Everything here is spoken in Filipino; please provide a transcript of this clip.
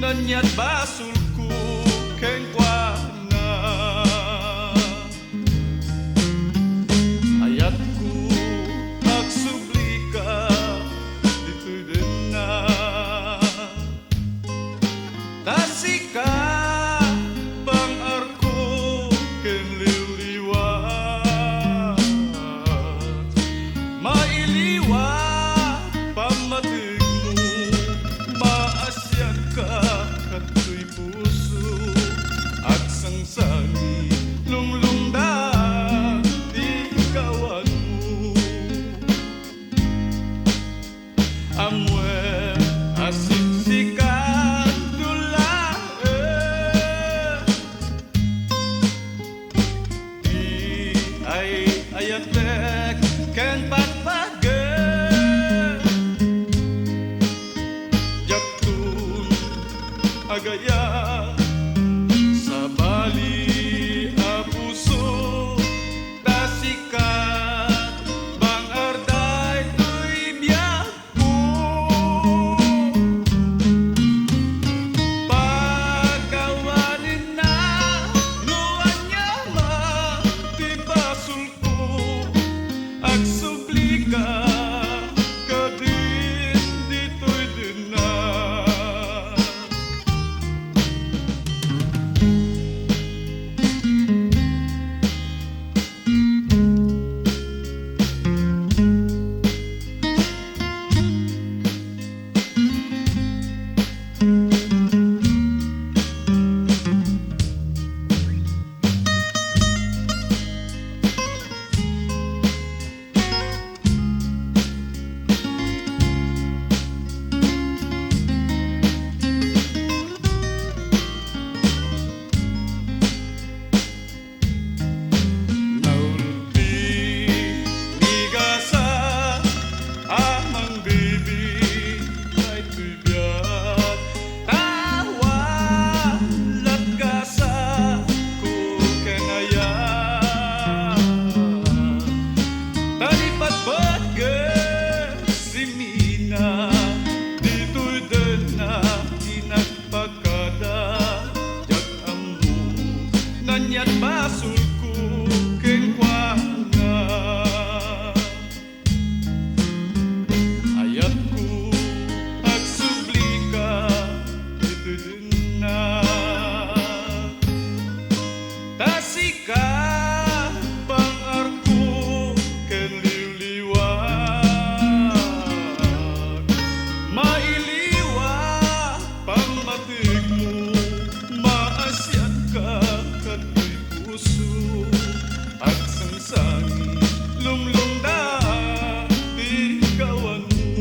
Nanyat basulku keng kuana ayatku agsublika ditudena tasika bang arko ken liliwat mailiwat pamatigmu maasyan ka katoy puso at sangsani lunglungda di kawan mo amwe asiksikan tula di ay ayatek ken patpage jaktun agaya sa bali a puso tasikat bang arday to'y biyak mo pagkawanin na luwan niya matibasul ko agsublika kadin dito'y dina nanyat basulku keng kuana ayatku agsublika ditudena tasika bang arku ken liliwat mailiwat pamatigmu maasyan ka katoy puso at sangsani lumlungda di kawan mo